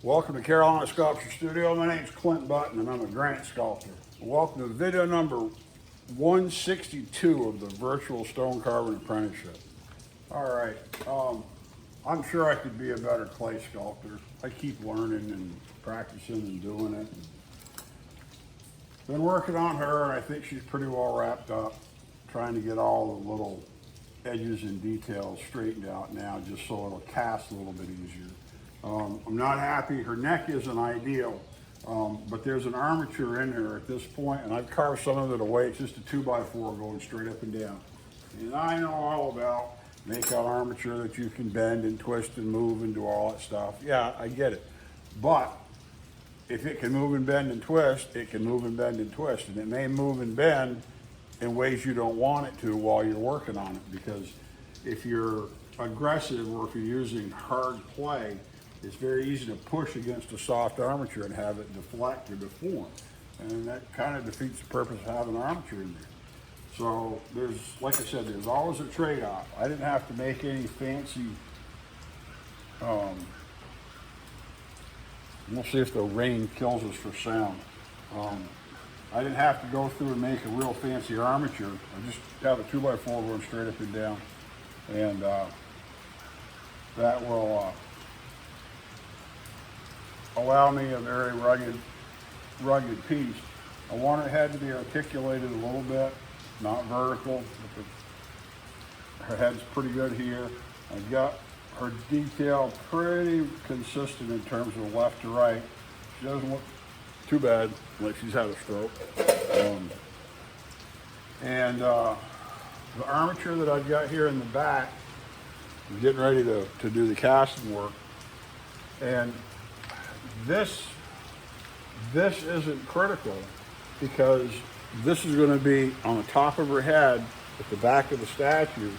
Welcome to Carolina Sculpture Studio. My name's Clint Button and I'm a grant sculptor. Welcome to video number 162 of the Virtual Stone Carving Apprenticeship. All right, I'm sure I could be a better clay sculptor. I keep learning and practicing and doing it. Been working on her and I think she's pretty well wrapped up, trying to get all the little edges and details straightened out now just so it'll cast a little bit easier. I'm not happy, her neck isn't ideal, but there's an armature in there at this point, and I've carved some of it away. It's just a 2x4 going straight up and down. And I know all about make out armature that you can bend and twist and move and do all that stuff. Yeah, I get it. But if it can move and bend and twist, it can move and bend and twist. And it may move and bend in ways you don't want it to while you're working on it, because if you're aggressive or if you're using hard clay, it's very easy to push against a soft armature and have it deflect or deform. And that kind of defeats the purpose of having an armature in there. So there's, like I said, there's always a trade-off. I didn't have to make any fancy, we'll see if the rain kills us for sound. I didn't have to go through and make a real fancy armature. I just have a 2x4 going straight up and down. And that will allow me a very rugged piece. I want it had to be articulated a little bit, not vertical. Her head's pretty good here. I've got her detail pretty consistent in terms of left to right. She doesn't look too bad, like she's had a stroke. The armature that I've got here in the back, I'm getting ready to do the casting work. And this isn't critical because this is going to be on the top of her head at the back of the statue.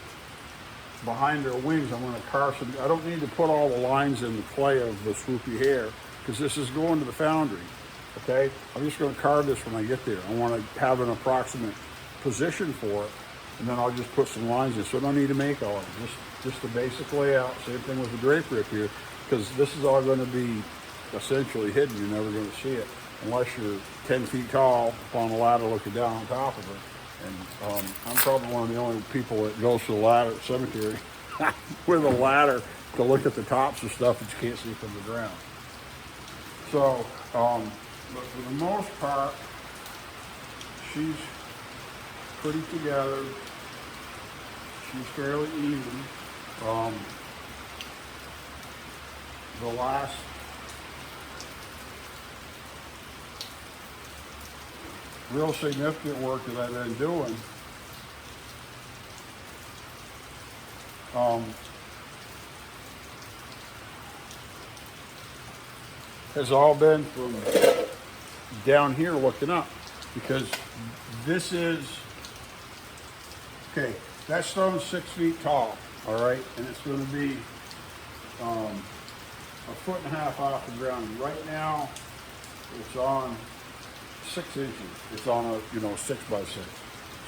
Behind her wings, I'm going to carve some. I don't need to put all the lines in the clay of the swoopy hair because this is going to the foundry. Okay, I'm just going to carve this when I get there. I want to have an approximate position for it, and then I'll just put some lines in. So I don't need to make all of it. Just the basic layout. Same thing with the drapery up here, because this is all going to be essentially hidden. You're never going to see it unless you're 10 feet tall up on a ladder looking down on top of her. And I'm probably one of the only people that goes to the ladder at cemetery with a ladder to look at the tops of stuff that you can't see from the ground. So, but for the most part, she's pretty together. She's fairly even. The last real significant work that I've been doing has all been from down here looking up, because this is, okay, that stone's 6 feet tall, all right, and it's going to be a 1.5 feet off the ground. Right now, it's on 6 inches. It's on a 6x6.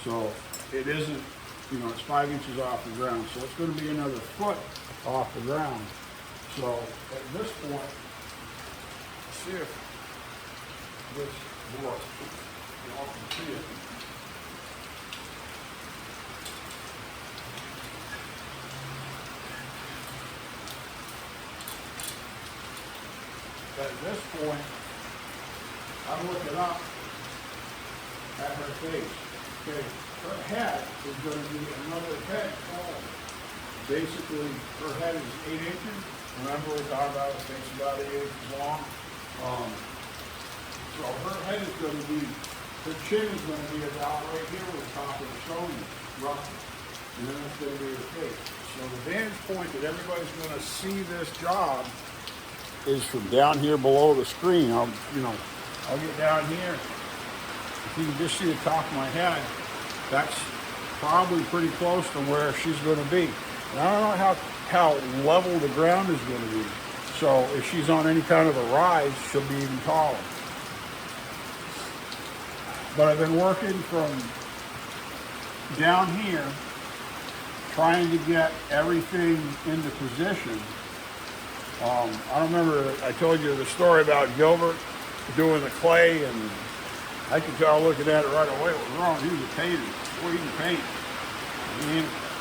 So it isn't, it's 5 inches off the ground. So it's going to be another foot off the ground. So at this point, let's see if this works. Y'all can see it. But at this point, I'm looking up at her face. Okay, her head is going to be another head taller. Basically, her head is 8 inches. Remember we talked about the face about 8 inches long. So her head is going to be, her chin is going to be about right here where the top of the stone is, roughly. And then that's going to be her face. So the vantage point that everybody's going to see this job is from down here below the screen. I'll get down here. If you can just see the top of my head, that's probably pretty close to where she's going to be. And I don't know how level the ground is going to be. So if she's on any kind of a rise, she'll be even taller. But I've been working from down here, trying to get everything into position I don't remember, I told you the story about Gilbert doing the clay, and I could tell looking at it right away what was wrong. He was a painter. Boy, he can paint.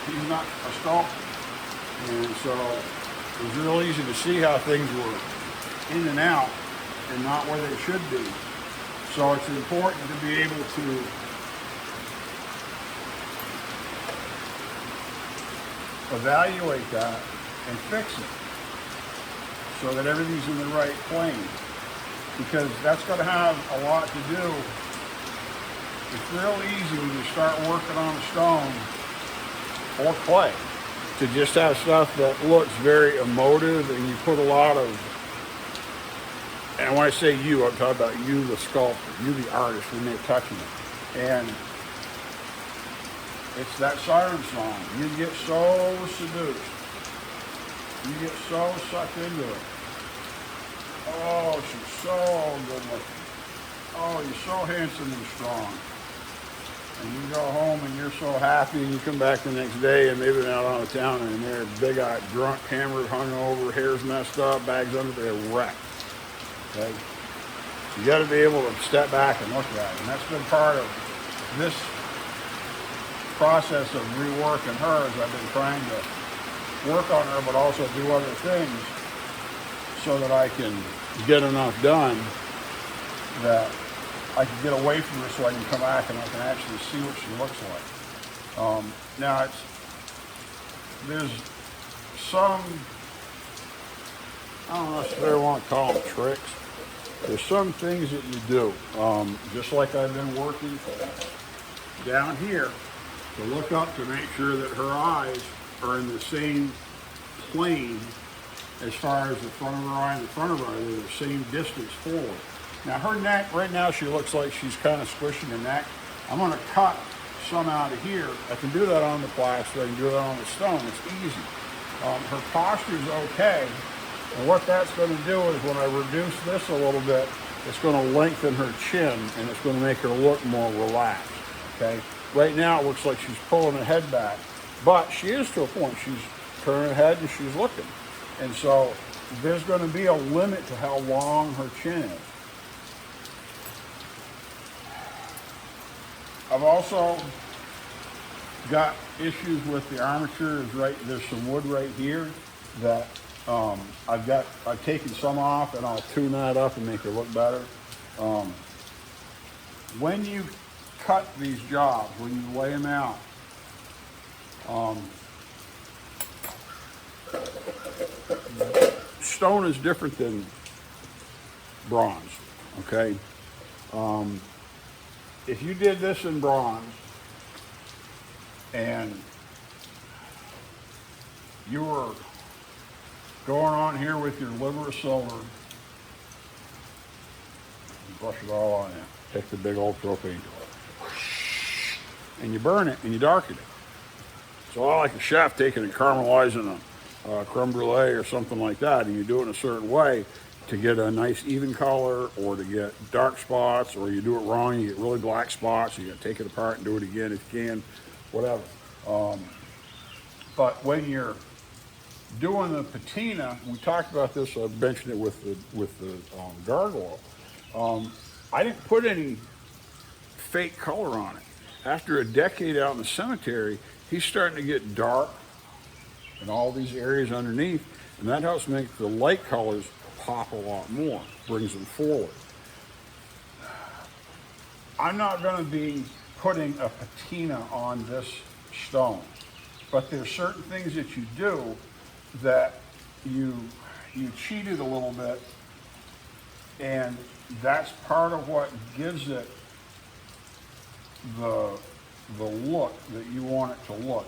He's not a sculptor. And so it was real easy to see how things were in and out and not where they should be. So it's important to be able to evaluate that and fix it so that everything's in the right plane, because that's going to have a lot to do. It's real easy when you start working on a stone or clay to just have stuff that looks very emotive, and you put a lot of, and when I say you, I'm talking about you, the sculptor, you, the artist, when they're touching it. And it's that siren song. You get so seduced. You get so sucked into it. Oh, she's so good looking. Oh, you're so handsome and strong. And you go home and you're so happy, and you come back the next day and they've been out on the town and they're big-eyed, drunk, hammered, hungover, hair's messed up, bags under, they're wrecked. Okay? You got to be able to step back and look at it. And that's been part of this process of reworking her, as I've been trying to work on her, but also do other things so that I can get enough done that I can get away from her, so I can come back and I can actually see what she looks like. Now there's some, I don't know if I want to call them tricks. There's some things that you do, just like I've been working down here, to look up to make sure that her eyes are in the same plane as far as the front of her eye and the front of her eye. They're the same distance forward. Now her neck, right now she looks like she's kind of squishing the neck. I'm going to cut some out of here. I can do that on the plaster, I can do that on the stone, it's easy. Her posture's okay, and what that's going to do is when I reduce this a little bit, it's going to lengthen her chin and it's going to make her look more relaxed, okay? Right now it looks like she's pulling her head back, but she is to a point. She's turning her head and she's looking. And so there's going to be a limit to how long her chin is. I've also got issues with the armature. There's some wood right here that I've taken some off, and I'll tune that up and make it look better. When you cut these jobs, when you lay them out, stone is different than bronze, okay? If you did this in bronze and you were going on here with your liver of silver, brush it all on in, take the big old propane tool, and you burn it and you darken it. So I like a chef taking and caramelizing a creme brulee or something like that, and you do it in a certain way to get a nice even color, or to get dark spots, or you do it wrong, you get really black spots, you got to take it apart and do it again if you can, whatever. But when you're doing the patina, we talked about this, I mentioned it with the gargoyle. I didn't put any fake color on it. After a decade out in the cemetery, he's starting to get dark in all these areas underneath, and that helps make the light colors pop a lot more, brings them forward. I'm not going to be putting a patina on this stone, but there's certain things that you do that you cheated a little bit, and that's part of what gives it the look that you want it to look.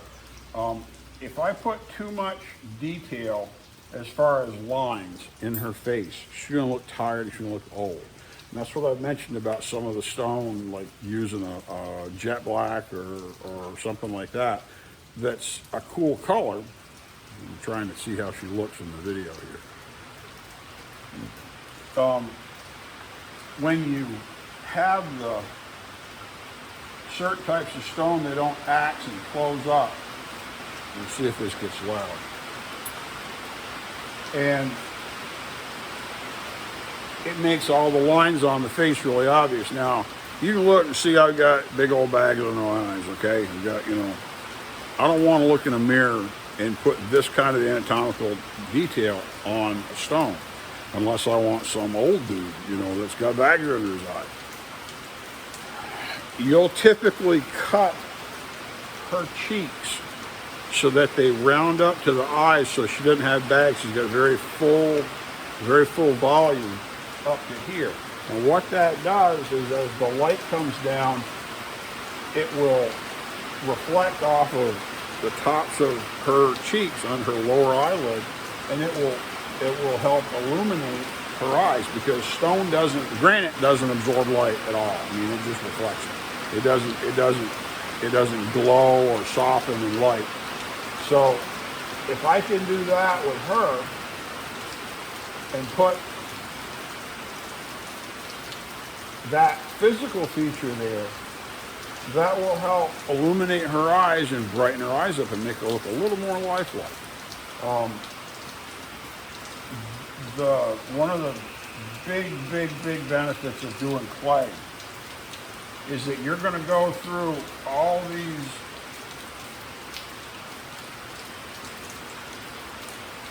If I put too much detail as far as lines in her face, she's going to look tired, she's going to look old. And that's what I've mentioned about some of the stone, like using a jet black or something like that. That's a cool color. I'm trying to see how she looks in the video here. When you have the certain types of stone, they don't axe and close up. Let's see if this gets loud. And it makes all the lines on the face really obvious. Now, you can look and see I've got big old bags on the lines, okay? I've got, I don't want to look in a mirror and put this kind of anatomical detail on a stone unless I want some old dude, that's got bags under his eye. You'll typically cut her cheeks so that they round up to the eyes so she doesn't have bags. She's got a very full volume up to here. And what that does is as the light comes down, it will reflect off of the tops of her cheeks on her lower eyelid, and it will help illuminate her eyes, because granite doesn't absorb light at all. I mean, it just reflects it. It doesn't glow or soften in light. So if I can do that with her and put that physical feature there, that will help illuminate her eyes and brighten her eyes up and make her look a little more lifelike. One of the big benefits of doing clay is that you're going to go through all these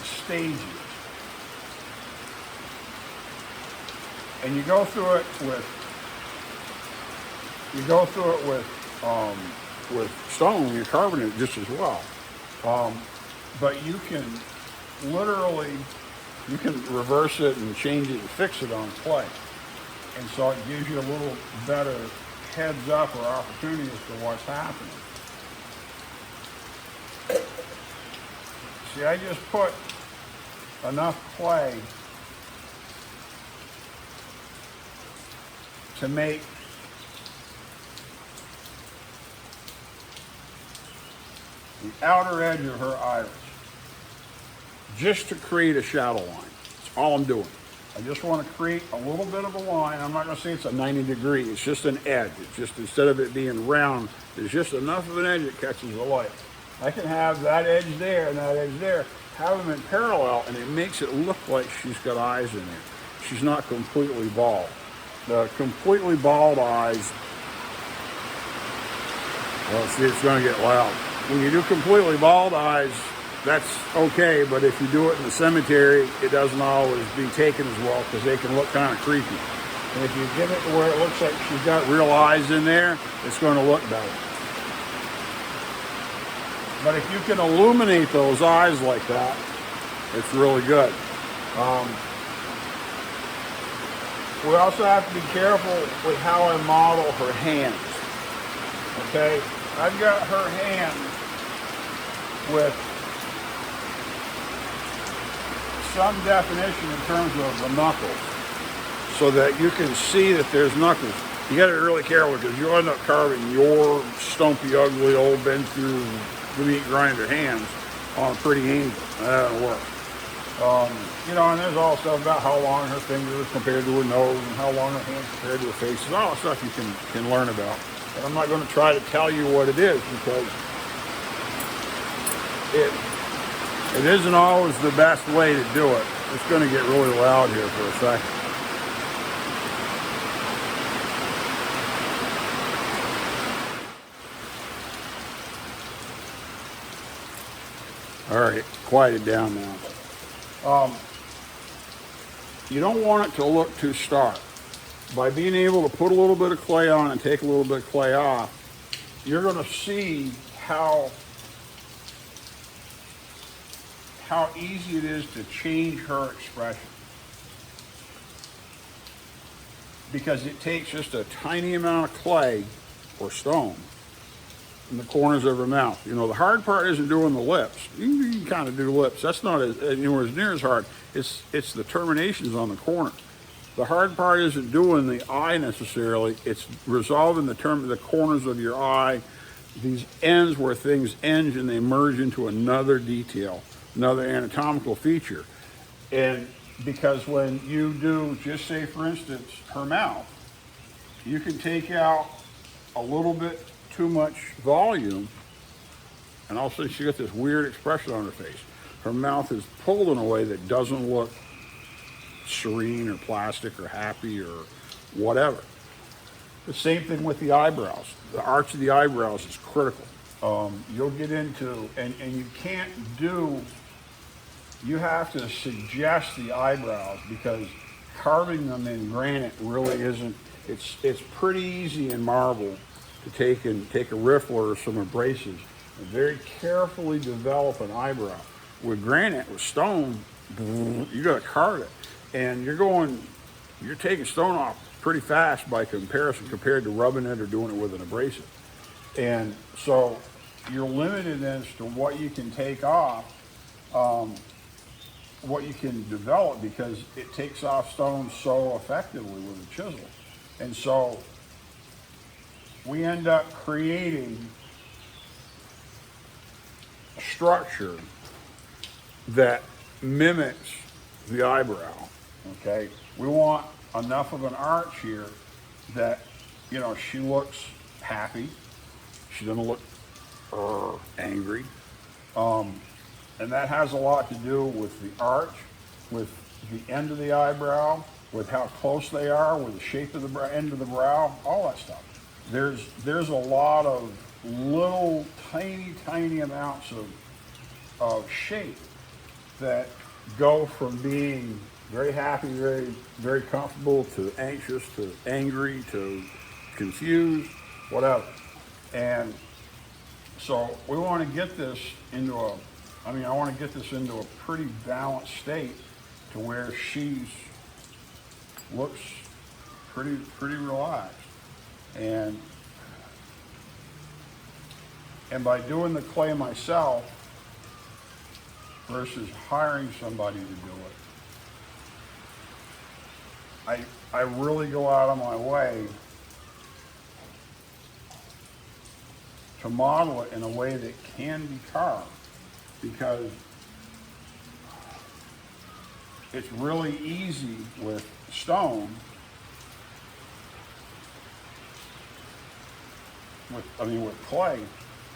stages, and you go through it with stone when you're carving it just as well. But you can reverse it and change it and fix it on clay. And so it gives you a little better heads up or opportunity as to what's happening. See, I just put enough clay to make the outer edge of her iris, just to create a shadow line. That's all I'm doing. I just want to create a little bit of a line. I'm not going to say it's a 90 degree. It's just an edge. It's just, instead of it being round, there's just enough of an edge that catches the light. I can have that edge there and that edge there, have them in parallel, and it makes it look like she's got eyes in there. She's not completely bald. The completely bald eyes, well, see, it's going to get loud. When you do completely bald eyes, that's okay, but if you do it in the cemetery, it doesn't always be taken as well, because they can look kind of creepy. And if you get it to where it looks like she's got real eyes in there, it's going to look better. But if you can illuminate those eyes like that, it's really good. We also have to be careful with how I model her hands. Okay, I've got her hands with some definition in terms of the knuckles, so that you can see that there's knuckles. You got to be really careful, because you'll end up carving your stumpy, ugly, old, bent through the meat grinder hands on a pretty angle. That doesn't work. And there's all stuff about how long her fingers compared to her nose, and how long her hands compared to her face. There's all that stuff you can learn about. But I'm not going to try to tell you what it is, because it isn't always the best way to do it. It's going to get really loud here for a second. All right, quiet it down now. You don't want it to look too stark. By being able to put a little bit of clay on and take a little bit of clay off, you're going to see how easy it is to change her expression. Because it takes just a tiny amount of clay or stone in the corners of her mouth. The hard part isn't doing the lips. You can kind of do lips. That's not as near as hard. It's the terminations on the corner. The hard part isn't doing the eye necessarily. It's resolving the corners of your eye, these ends where things end and they merge into another detail, another anatomical feature. And because when you do, just say for instance, her mouth, you can take out a little bit too much volume, and all of a sudden she got this weird expression on her face. Her mouth is pulled in a way that doesn't look serene or plastic or happy or whatever. The same thing with the eyebrows. The arch of the eyebrows is critical. You'll get into, and you can't do, you have to suggest the eyebrows, because carving them in granite really isn't, it's pretty easy in marble to take a riffler or some abrasives and very carefully develop an eyebrow. With granite, with stone, you gotta carve it. And you're taking stone off pretty fast by comparison, compared to rubbing it or doing it with an abrasive. And so you're limited as to what you can take off, what you can develop, because it takes off stone so effectively with a chisel. And so we end up creating a structure that mimics the eyebrow, okay? We want enough of an arch here that, you know, she looks happy. She doesn't look angry. And that has a lot to do with the arch, with the end of the eyebrow, with how close they are, with the shape of the end of the brow, all that stuff. There's a lot of little tiny amounts of shape that go from being very happy, very comfortable, to anxious, to angry, to confused, whatever. And so we want to get this into I want to get this into a pretty balanced state to where she looks pretty relaxed. And by doing the clay myself versus hiring somebody to do it, I really go out of my way to model it in a way that can be carved, because it's really easy with stone, with clay,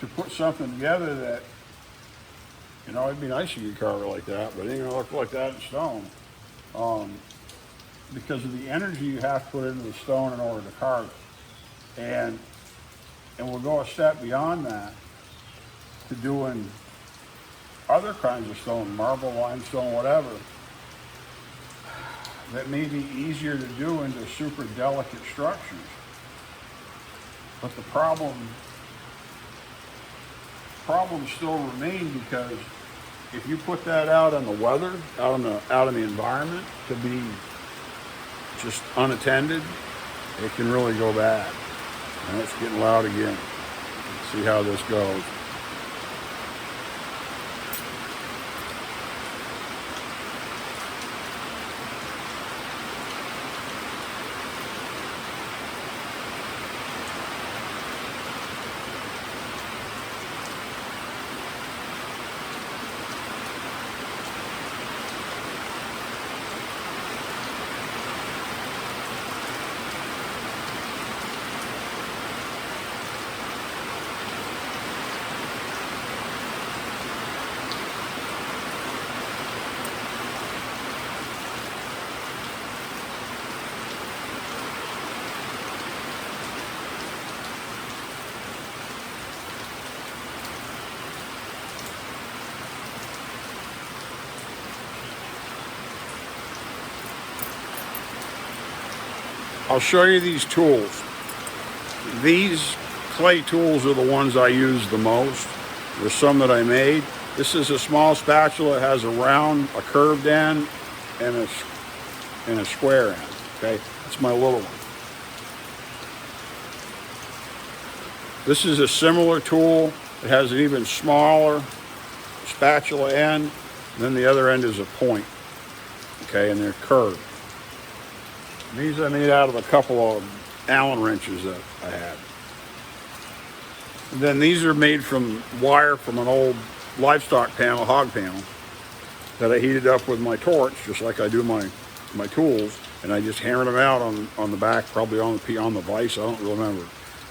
to put something together that, you know, it'd be nice if you could carve it like that, but it ain't gonna look like that in stone. Because of the energy you have to put into the stone in order to carve it. And we'll go a step beyond that to doing other kinds of stone, marble, limestone, whatever, that may be easier to do into super delicate structures. But the problems still remain, because if you put that out in the weather, out in the environment, to be just unattended, it can really go bad. And it's getting loud again. Let's see how this goes. I'll show you these tools. These clay tools are the ones I use the most. There's some that I made. This is a small spatula. It has a curved end, and a square end. Okay, it's my little one. This is a similar tool. It has an even smaller spatula end. And then the other end is a point. Okay, and they're curved. These I made out of a couple of Allen wrenches that I had. And then these are made from wire from an old livestock panel, hog panel, that I heated up with my torch, just like I do my tools, and I just hammered them out on the back, probably on the vise, I don't remember.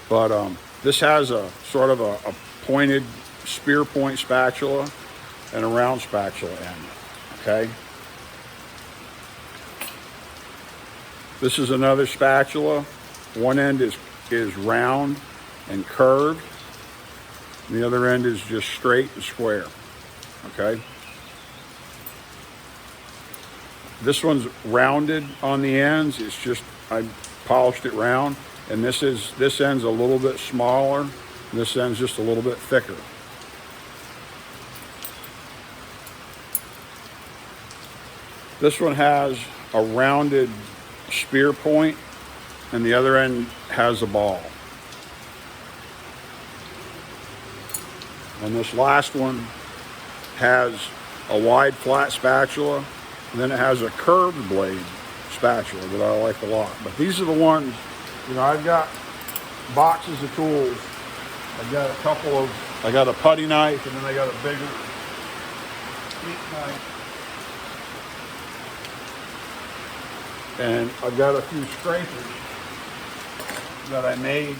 But this has a sort of a pointed spear point spatula and a round spatula end, okay? This is another spatula. One end is round and curved. The other end is just straight and square, okay? This one's rounded on the ends. It's just, I polished it round. And this end's a little bit smaller. And this end's just a little bit thicker. This one has a rounded spear point, and the other end has a ball. And this last one has a wide flat spatula, and then it has a curved blade spatula that I like a lot. But these are the ones, you know, I've got boxes of tools. I got a putty knife, and then I got a bigger meat knife. And I've got a few scrapers that I made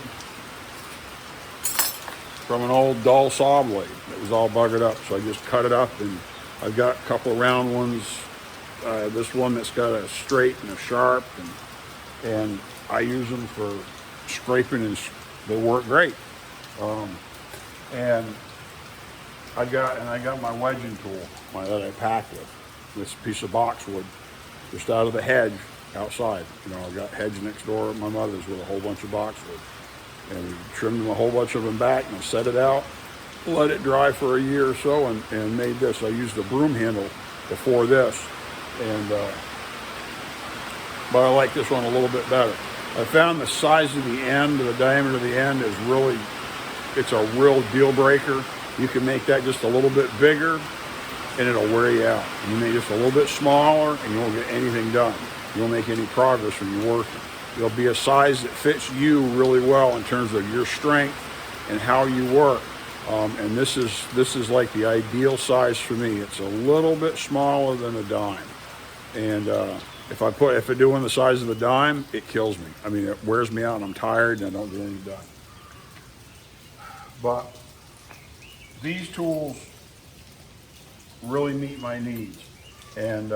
from an old dull saw blade that was all buggered up. So I just cut it up, and I've got a couple of round ones. This one that's got a straight and a sharp, and I use them for scraping, and they work great. And I got my wedging tool that I packed with. This piece of boxwood just out of the hedge outside. You know, I got hedge next door at my mother's with a whole bunch of boxwood. And we trimmed them, a whole bunch of them back, and I set it out, let it dry for a year or so, and made this. I used a broom handle before this, but I like this one a little bit better. I found the size of the end, the diameter of the end is really, it's a real deal breaker. You can make that just a little bit bigger, and it'll wear you out. You make it just a little bit smaller, and you won't get anything done. You won't make any progress when you're working. It'll be a size that fits you really well in terms of your strength and how you work. And this is like the ideal size for me. It's a little bit smaller than a dime. And if I do in the size of a dime, it kills me. I mean, it wears me out, and I'm tired, and I don't get any done. But these tools really meet my needs. And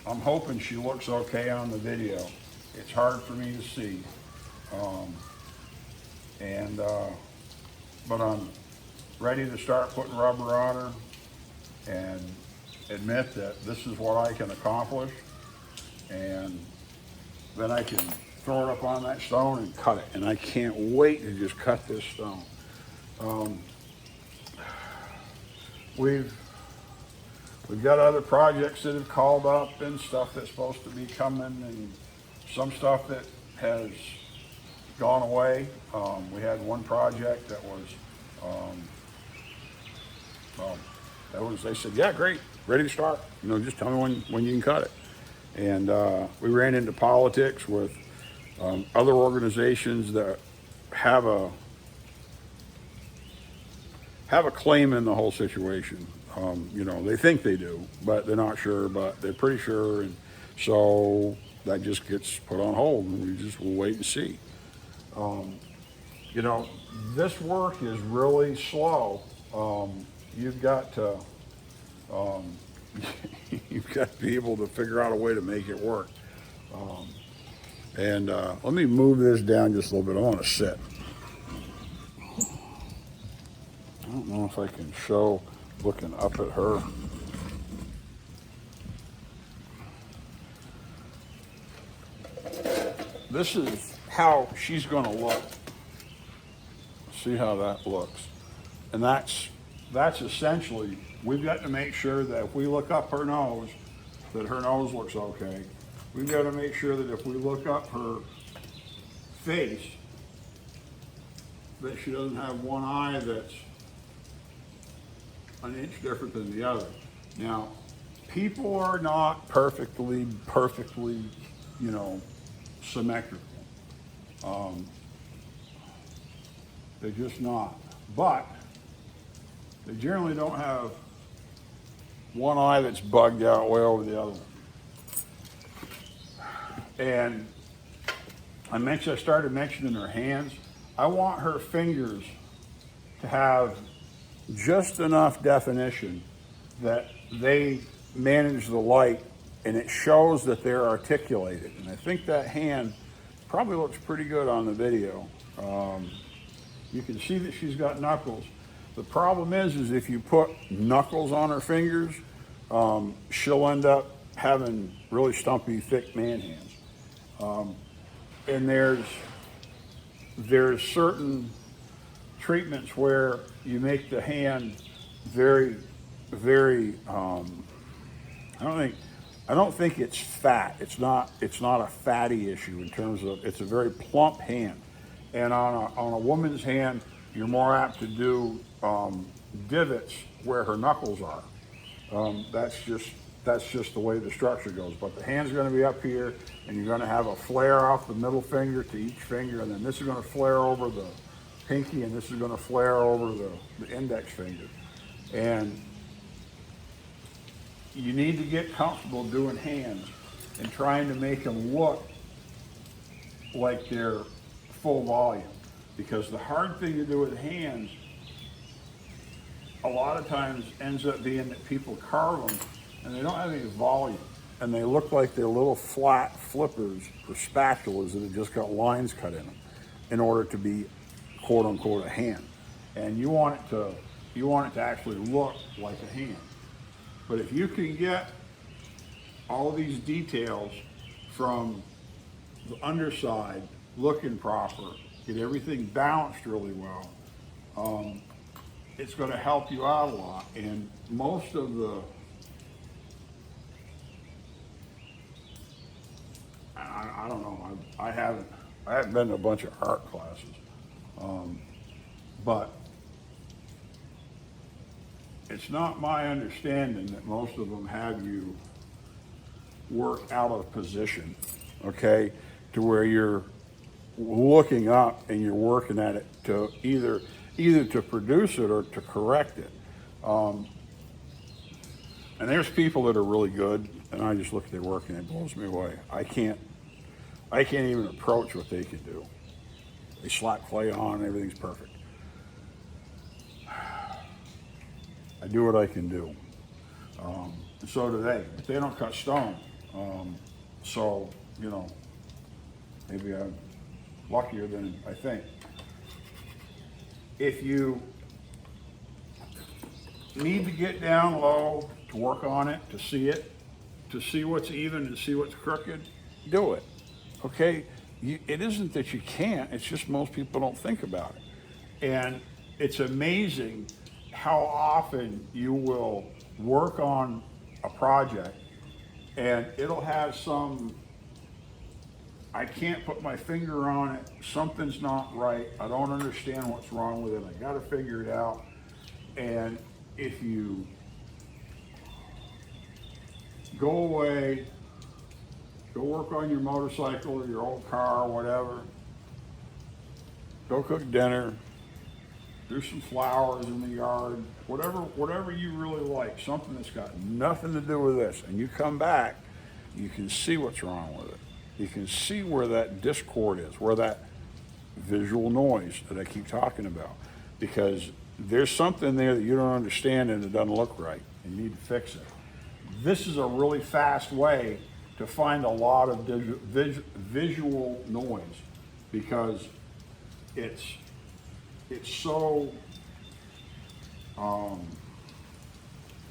I'm hoping she looks okay on the video. It's hard for me to see. But I'm ready to start putting rubber on her and admit that this is what I can accomplish. And then I can throw it up on that stone and cut it. And I can't wait to just cut this stone. We've got other projects that have called up, and stuff that's supposed to be coming, and some stuff that has gone away. We had one project that was, they said, yeah, great, ready to start. You know, just tell me when you can cut it. And we ran into politics with other organizations that have a claim in the whole situation. You know, they think they do, but they're not sure, but they're pretty sure. And so that just gets put on hold, and we'll wait and see. You know, this work is really slow. You've got to be able to figure out a way to make it work. Let me move this down just a little bit. I want to sit. I don't know if I can show looking up at her. This is how she's going to look. See how that looks. And that's essentially, we've got to make sure that if we look up her nose, that her nose looks okay. We've got to make sure that if we look up her face, that she doesn't have one eye that's an inch different than the other. Now, people are not perfectly, you know, symmetrical. They're just not. But they generally don't have one eye that's bugged out way over the other one. And I started mentioning her hands. I want her fingers to have just enough definition that they manage the light and it shows that they're articulated. And I think that hand probably looks pretty good on the video. You can see that she's got knuckles. The problem is if you put knuckles on her fingers, she'll end up having really stumpy, thick man hands. And there's certain treatments where you make the hand very, very, I don't think it's fat. It's not a fatty issue in terms of, it's a very plump hand. And on a woman's hand, you're more apt to do divots where her knuckles are. That's just the way the structure goes. But the hand's going to be up here, and you're going to have a flare off the middle finger to each finger, and then this is going to flare over the pinky, and this is going to flare over the index finger. And you need to get comfortable doing hands and trying to make them look like they're full volume. Because the hard thing to do with hands, a lot of times ends up being that people carve them and they don't have any volume. And they look like they're little flat flippers or spatulas that have just got lines cut in them in order to be quote unquote a hand. And you want it to actually look like a hand. But if you can get all of these details from the underside looking proper, get everything balanced really well, it's going to help you out a lot. And most of the, I don't know, I haven't been to a bunch of art classes, but it's not my understanding that most of them have you work out of position, okay, to where you're looking up and you're working at it to either to produce it or to correct it. And there's people that are really good, and I just look at their work and it blows me away. I can't even approach what they can do. They slap clay on and everything's perfect. I do what I can do. And so do they. But they don't cut stone. So, you know, maybe I'm luckier than I think. If you need to get down low to work on it, to see what's even and see what's crooked, do it. Okay? It isn't that you can't, it's just most people don't think about it. And it's amazing how often you will work on a project and it'll have some, I can't put my finger on it, something's not right, I don't understand what's wrong with it, I gotta figure it out. And if you go away, go work on your motorcycle or your old car or whatever, go cook dinner, do some flowers in the yard, whatever you really like, something that's got nothing to do with this, and you come back, you can see what's wrong with it. You can see where that discord is, where that visual noise that I keep talking about, because there's something there that you don't understand and it doesn't look right, and you need to fix it. This is a really fast way to find a lot of visual noise, because it's so,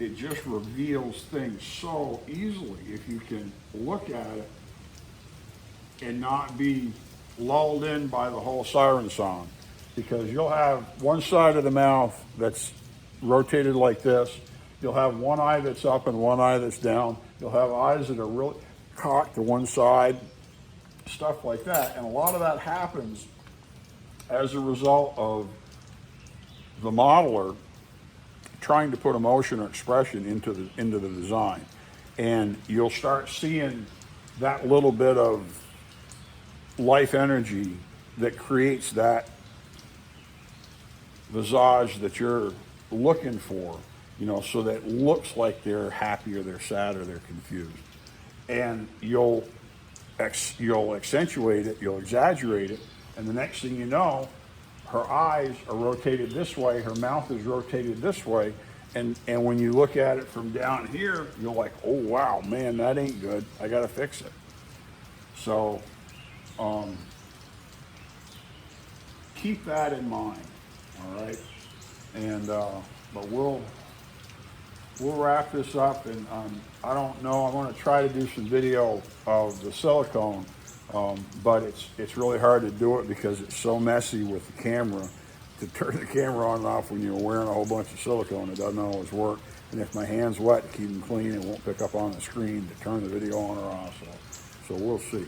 it just reveals things so easily if you can look at it and not be lulled in by the whole siren song. Because you'll have one side of the mouth that's rotated like this, you'll have one eye that's up and one eye that's down, you'll have eyes that are really cocked to one side, stuff like that. And a lot of that happens as a result of the modeler trying to put emotion or expression into the design. And you'll start seeing that little bit of life energy that creates that visage that you're looking for, you know, so that it looks like they're happy or they're sad or they're confused. And you'll accentuate it, you'll exaggerate it, and the next thing you know, her eyes are rotated this way, her mouth is rotated this way, And when you look at it from down here, you're like, oh wow, man, that ain't good. I gotta fix it. So keep that in mind, all right? And but we'll wrap this up, and I don't know. I'm going to try to do some video of the silicone, but it's really hard to do it because it's so messy with the camera. To turn the camera on and off when you're wearing a whole bunch of silicone, it doesn't always work. And if my hand's wet, to keep them clean, it won't pick up on the screen to turn the video on or off. So we'll see.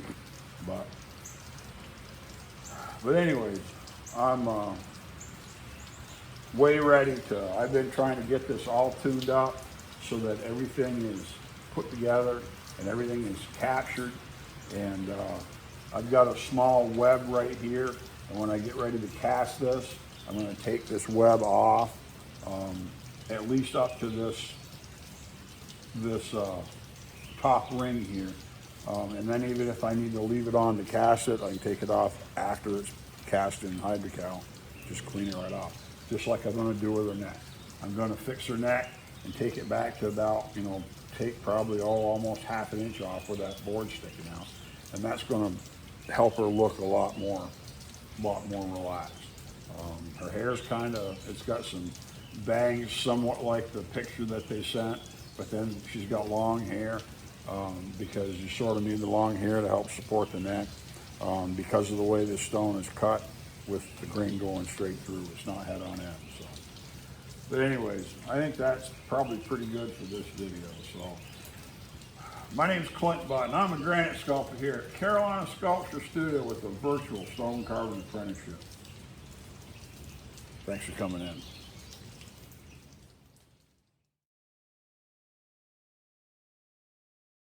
But anyways, I'm way ready to. I've been trying to get this all tuned up so that everything is put together and everything is captured. And I've got a small web right here. And when I get ready to cast this, I'm going to take this web off, at least up to this top ring here. And then even if I need to leave it on to cast it, I can take it off after it's cast in hydrocal. Just clean it right off. Just like I'm going to do with her neck. I'm going to fix her neck and take it back to about, take probably almost half an inch off where that board's sticking out. And that's going to help her look a lot more relaxed. Her hair's it's got some bangs, somewhat like the picture that they sent, but then she's got long hair because you sort of need the long hair to help support the neck because of the way this stone is cut with the grain going straight through. It's not head on end. So. But anyways, I think that's probably pretty good for this video. So my name's Clint Button. I'm a granite sculptor here at Carolina Sculpture Studio with the Virtual Stone Carving Apprenticeship. Thanks for coming in.